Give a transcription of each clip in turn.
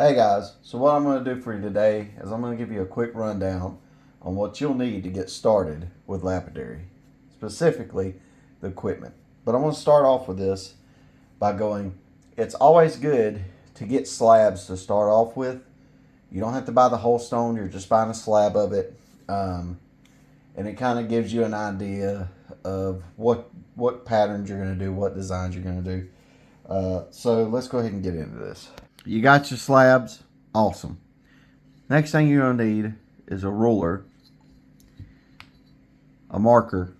Hey guys, so what I'm going to do for you today is I'm going to give you a quick rundown on what you'll need to get started with Lapidary, specifically the equipment. But I want to start off with this by going, it's always good to get slabs to start off with. You don't have to buy the whole stone, you're just buying a slab of it. And it kind of gives you an idea of what patterns you're going to do, what designs you're going to do. So let's go ahead and get into this. You got your slabs. Awesome. Next thing you're going to need is a ruler, a marker,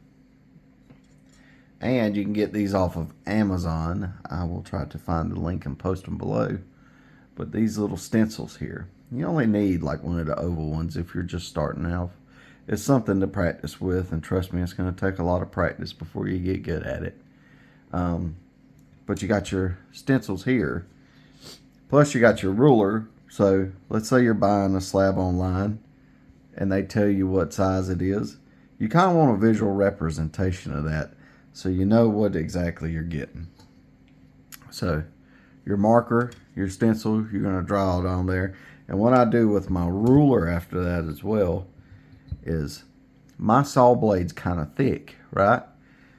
and you can get these off of Amazon. I will try to find the link and post them below. But these little stencils here, you only need like one of the oval ones if you're just starting out. It's something to practice with, and trust me, it's going to take a lot of practice before you get good at it. But you got your stencils here. Plus you got your ruler. So let's say you're buying a slab online and they tell you what size it is. You kind of want a visual representation of that so you know what exactly you're getting. So your marker, your stencil, you're going to draw it on there. And what I do with my ruler after that as well is my saw blade's kind of thick, right?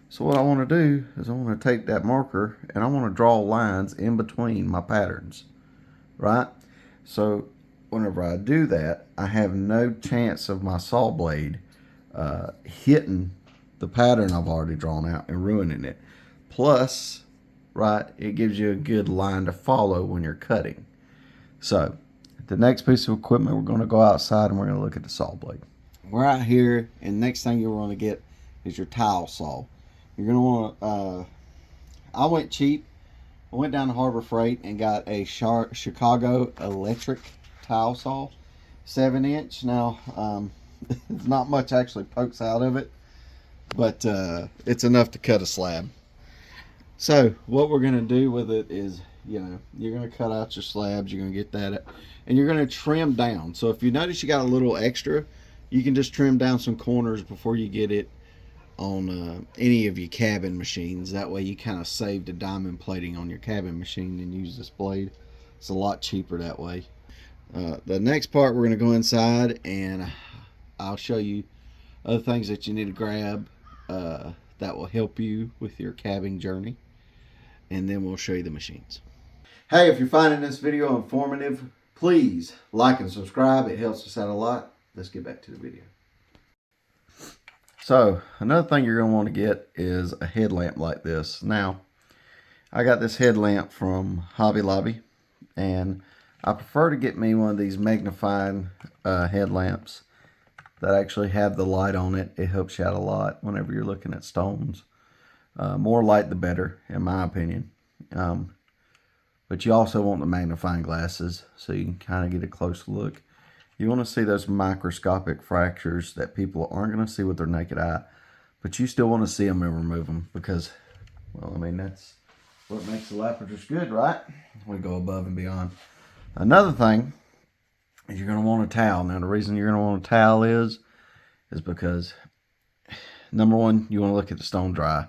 So what I want to do is I want to take that marker and I want to draw lines in between my patterns, right? So whenever I do that, I have no chance of my saw blade hitting the pattern I've already drawn out and ruining it. Plus, right, it gives you a good line to follow when you're cutting. So the next piece of equipment, we're going to go outside and we're going to look at the saw blade. We're out here, and next thing you're going to get is your tile saw. You're going to want to, I went cheap. I went down to Harbor Freight and got a Chicago electric tile saw, 7-inch. Now, not much actually pokes out of it, but it's enough to cut a slab. So what we're going to do with it is, you're going to cut out your slabs. You're going to get that, and you're going to trim down. So if you notice you got a little extra, you can just trim down some corners before you get it on any of your cabin machines. That way you kind of save the diamond plating on your cabin machine and use this blade. It's a lot cheaper that way. The next part, we're going to go inside and I'll show you other things that you need to grab that will help you with your cabbing journey, and then we'll show you the machines. Hey, if you're finding this video informative, please like and subscribe. It helps us out a lot. Let's get back to the video. So another thing you're going to want to get is a headlamp like this. Now, I got this headlamp from Hobby Lobby, and I prefer to get me one of these magnifying headlamps that actually have the light on it. It helps you out a lot whenever you're looking at stones. More light the better, in my opinion. But you also want the magnifying glasses so you can kind of get a close look. You want to see those microscopic fractures that people aren't going to see with their naked eye, but you still want to see them and remove them because, well, I mean, that's what makes the Lapidary good, right? We go above and beyond. Another thing is you're going to want a towel. Now, the reason you're going to want a towel is because, number one, you want to look at the stone dry.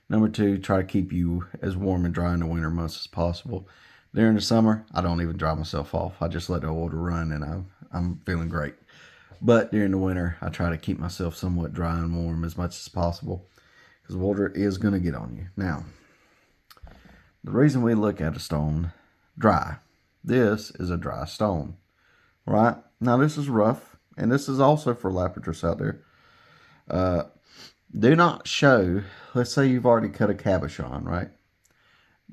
Number two, try to keep you as warm and dry in the winter months as possible. During the summer, I don't even dry myself off. I just let the water run and I'm feeling great. But during the winter, I try to keep myself somewhat dry and warm as much as possible because water is going to get on you. Now, the reason we look at a stone dry, this is a dry stone, right? Now, this is rough, and this is also for Lapidary out there. Do not show, let's say you've already cut a cabochon, right?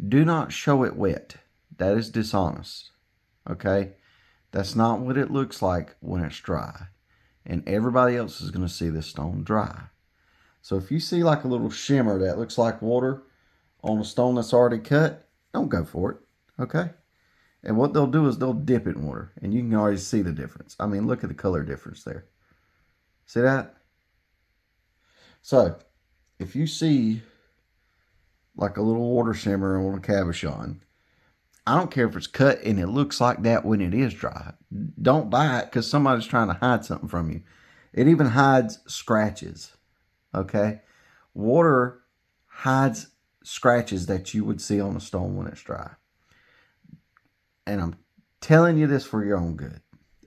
Do not show it wet. That is dishonest, okay? That's not what it looks like when it's dry. And everybody else is going to see this stone dry. So if you see like a little shimmer that looks like water on a stone that's already cut, don't go for it, okay? And what they'll do is they'll dip it in water. And you can already see the difference. I mean, look at the color difference there. See that? So, if you see like a little water shimmer on a cabochon, I don't care if it's cut and it looks like that when it is dry. Don't buy it because somebody's trying to hide something from you. It even hides scratches, okay? Water hides scratches that you would see on a stone when it's dry. And I'm telling you this for your own good,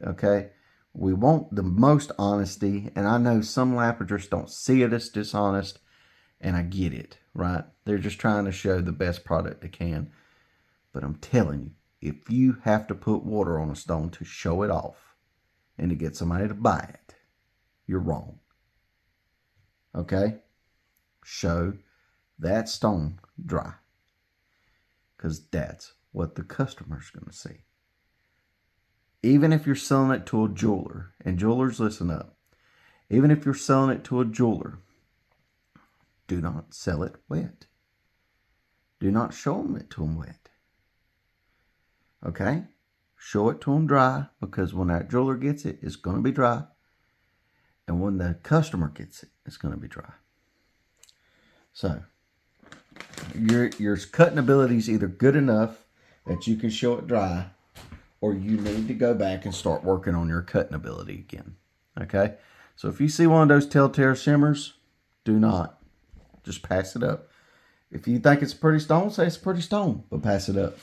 okay? We want the most honesty, and I know some lapidarists don't see it as dishonest, and I get it, right? They're just trying to show the best product they can. But I'm telling you, if you have to put water on a stone to show it off and to get somebody to buy it, you're wrong. Okay? Show that stone dry, because that's what the customer's going to see. Even if you're selling it to a jeweler, and jewelers, listen up, even if you're selling it to a jeweler, do not sell it wet. Do not show them it to them wet. Okay? Show it to them dry, because when that jeweler gets it, it's going to be dry. And when the customer gets it, it's going to be dry. So, your cutting ability is either good enough that you can show it dry, or you need to go back and start working on your cutting ability again. Okay? So if you see one of those telltale shimmers, do not. Just pass it up. If you think it's a pretty stone, say it's a pretty stone, but pass it up.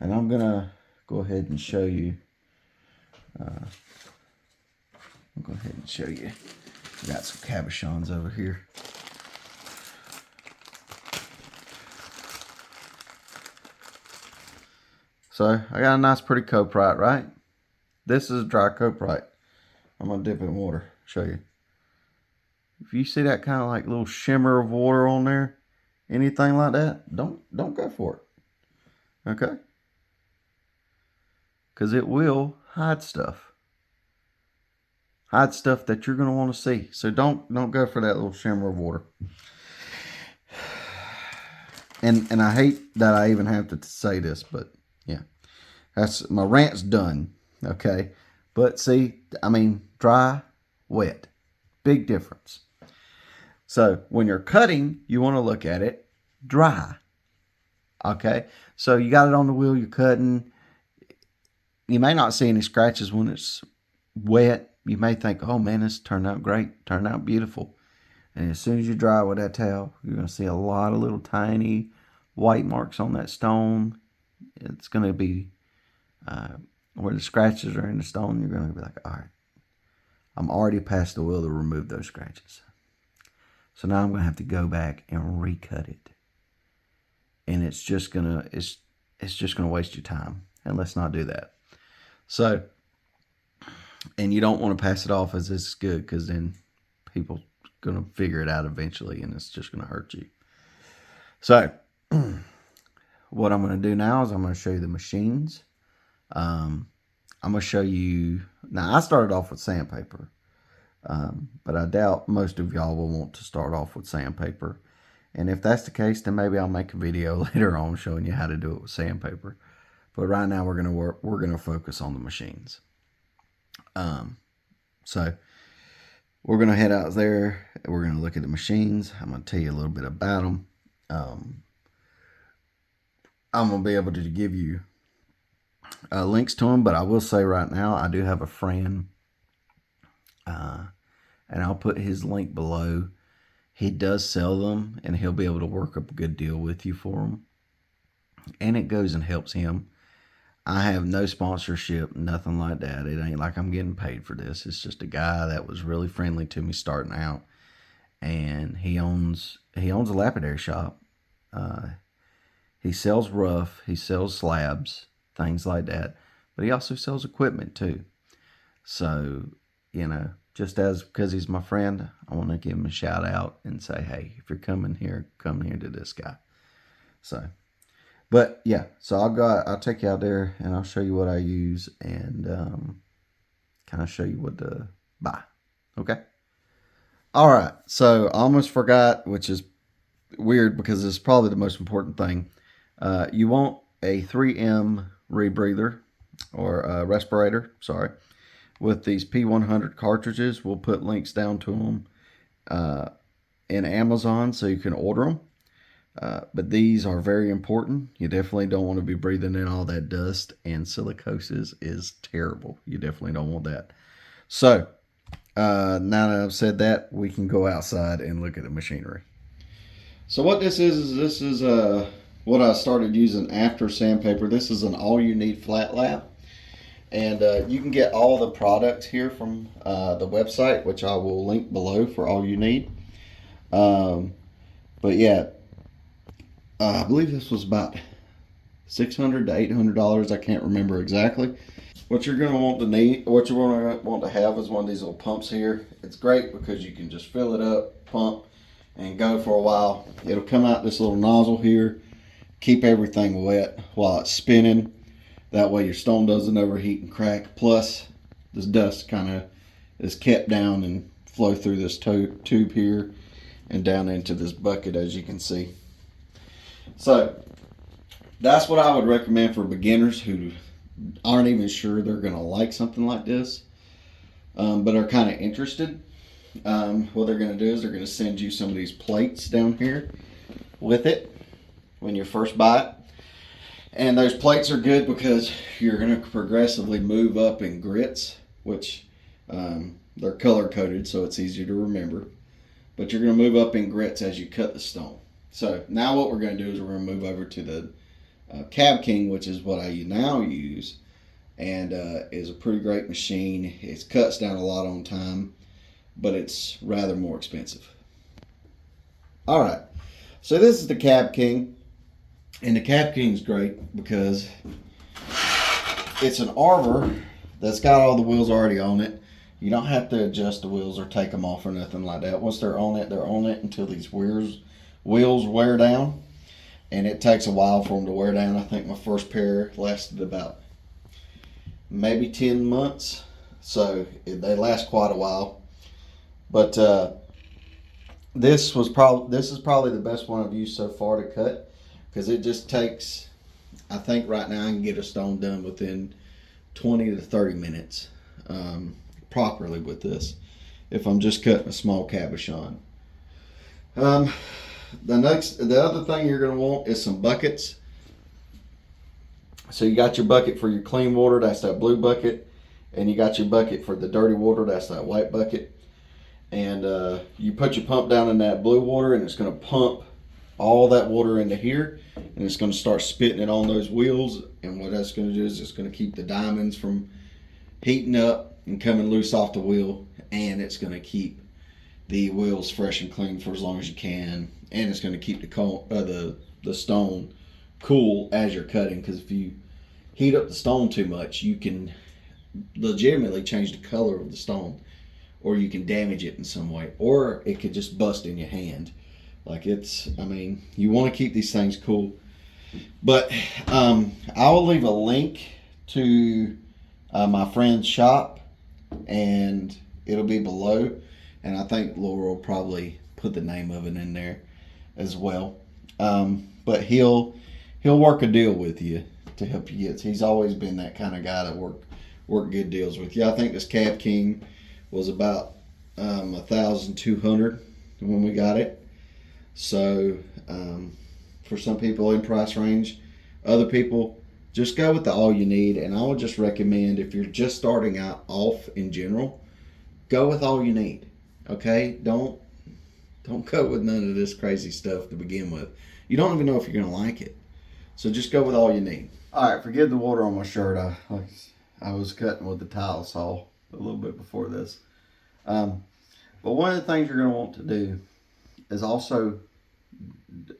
And I'm going to go ahead and show you. I'll go ahead and show you. We got some cabochons over here. So I got a nice pretty coprite, right? This is a dry coprite. I'm going to dip it in water, show you. If you see that kind of like little shimmer of water on there, anything like that, don't go for it. Okay? Because it will hide stuff. Hide stuff that you're going to want to see. So don't go for that little shimmer of water. And I hate that I even have to say this, but yeah. That's my rant's done. Okay? But see, I mean, dry, wet. Big difference. So when you're cutting, you want to look at it dry. Okay? So you got it on the wheel, you're cutting. You may not see any scratches when it's wet. You may think, oh man, this turned out great, turned out beautiful. And as soon as you dry with that towel, you're going to see a lot of little tiny white marks on that stone. It's going to be where the scratches are in the stone. You're going to be like, all right, I'm already past the wheel to remove those scratches. So now I'm going to have to go back and recut it. And it's just going to waste your time. And let's not do that. So, and you don't want to pass it off as this is good, because then people are going to figure it out eventually, and it's just going to hurt you. So, what I'm going to do now is I'm going to show you the machines. I'm going to show you, now I started off with sandpaper, but I doubt most of y'all will want to start off with sandpaper. And if that's the case, then maybe I'll make a video later on showing you how to do it with sandpaper. But right now we're going to focus on the machines. So we're going to head out there. We're going to look at the machines. I'm going to tell you a little bit about them. I'm going to be able to give you links to them, but I will say right now, I do have a friend, and I'll put his link below. He does sell them, and he'll be able to work up a good deal with you for them. And it goes and helps him. I have no sponsorship, nothing like that. It ain't like I'm getting paid for this. It's just a guy that was really friendly to me starting out, and he owns a lapidary shop. He sells rough, he sells slabs, things like that, but he also sells equipment too. So, you know, just because he's my friend, I want to give him a shout out and say, hey, if you're coming here, come here to this guy. So, but yeah, so I'll take you out there and I'll show you what I use and kind of show you what to buy. Okay. All right. So I almost forgot, which is weird because it's probably the most important thing. You want a 3M rebreather or respirator, sorry, with these P100 cartridges. We'll put links down to them in Amazon so you can order them. But these are very important. You definitely don't want to be breathing in all that dust, and silicosis is terrible. You definitely don't want that. So now that I've said that, we can go outside and look at the machinery. So what this is this is what I started using after sandpaper. This is an all-you-need flat lap. And you can get all the products here from the website, which I will link below for all you need. But yeah, I believe this was about $600 to $800. I can't remember exactly. What you're going to want to need, what you're going to want to have is one of these little pumps here. It's great because you can just fill it up, pump, and go for a while. It'll come out this little nozzle here, keep everything wet while it's spinning. That way your stone doesn't overheat and crack. Plus, this dust kind of is kept down and flow through this tube here and down into this bucket, as you can see. So that's what I would recommend for beginners who aren't even sure they're going to like something like this, but are kind of interested. What they're going to do is they're going to send you some of these plates down here with it when you first buy it. And those plates are good because you're going to progressively move up in grits, which they're color coded, so it's easier to remember. But you're going to move up in grits as you cut the stone. So now what we're going to do is we're going to move over to the CabKing, which is what I now use, and is a pretty great machine. It cuts down a lot on time, but it's rather more expensive. All right, so this is the CabKing. And the CabKing is great because it's an arbor that's got all the wheels already on it. You don't have to adjust the wheels or take them off or nothing like that. Once they're on it until these wheels wear down. And it takes a while for them to wear down. I think my first pair lasted about maybe 10 months. So they last quite a while. But this is probably the best one I've used so far to cut. Because it just takes, I think right now I can get a stone done within 20 to 30 minutes properly with this, if I'm just cutting a small cabochon. The other thing you're going to want is some buckets. So you got your bucket for your clean water, that's that blue bucket, and you got your bucket for the dirty water, that's that white bucket. And you put your pump down in that blue water, and it's going to pump all that water into here, and it's going to start spitting it on those wheels. And what that's going to do is it's going to keep the diamonds from heating up and coming loose off the wheel, and it's going to keep the wheels fresh and clean for as long as you can, and it's going to keep the stone cool as you're cutting, because if you heat up the stone too much, you can legitimately change the color of the stone, or you can damage it in some way, or it could just bust in your hand. You want to keep these things cool. But I will leave a link to my friend's shop, and it'll be below. And I think Laura will probably put the name of it in there as well. But he'll work a deal with you to help you get. He's always been that kind of guy that work good deals with you. I think this CabKing was about $1,200 when we got it. So for some people in price range, other people just go with the all you need. And I would just recommend, if you're just starting out off in general, go with all you need. Okay, don't go with none of this crazy stuff to begin with. You don't even know if you're gonna like it, so just go with all you need. All right, forgive the water on my shirt. I was cutting with the tile saw a little bit before this. But one of the things you're gonna want to do is also,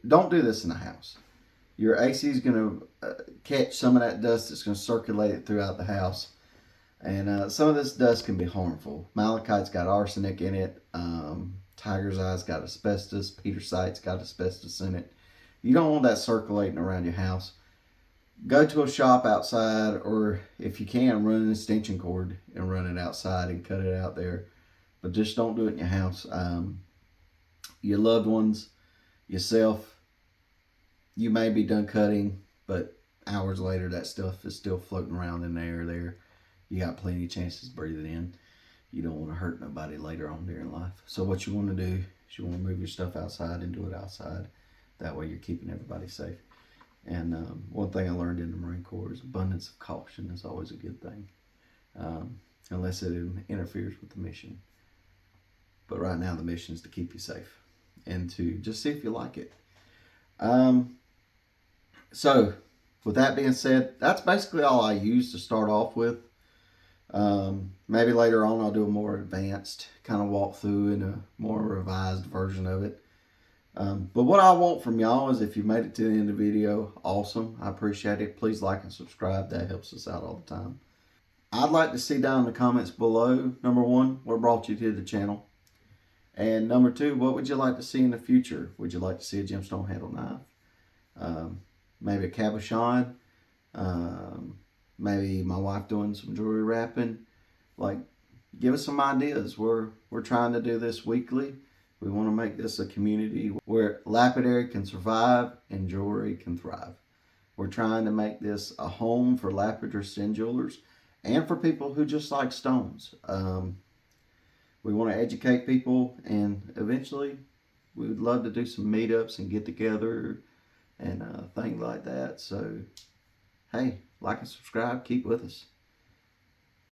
don't do this in the house. Your AC is going to catch some of that dust that's going to circulate it throughout the house. And some of this dust can be harmful. Malachite's got arsenic in it. Tiger's Eye's got asbestos. Petersite's got asbestos in it. You don't want that circulating around your house. Go to a shop outside, or if you can, run an extension cord and run it outside and cut it out there. But just don't do it in your house. Your loved ones, yourself, you may be done cutting, but hours later that stuff is still floating around in the air there. You got plenty of chances to breathe it in. You don't want to hurt nobody later on during life. So what you want to do is you want to move your stuff outside and do it outside. That way you're keeping everybody safe. And one thing I learned in the Marine Corps is abundance of caution is always a good thing, unless it interferes with the mission. But right now the mission is to keep you safe and to just see if you like it. So, with that being said, that's basically all I use to start off with. Maybe later on I'll do a more advanced kind of walkthrough and a more revised version of it. But what I want from y'all is if you made it to the end of the video, awesome. I appreciate it. Please like and subscribe. That helps us out all the time. I'd like to see down in the comments below, number one, what brought you to the channel? And number two, what would you like to see in the future? Would you like to see a gemstone handle knife? Maybe a cabochon? Maybe my wife doing some jewelry wrapping? Like, give us some ideas. We're trying to do this weekly. We want to make this a community where lapidary can survive and jewelry can thrive. We're trying to make this a home for lapidary and jewelers and for people who just like stones. We want to educate people, and eventually we would love to do some meetups and get together and things like that. So, hey, like and subscribe. Keep with us.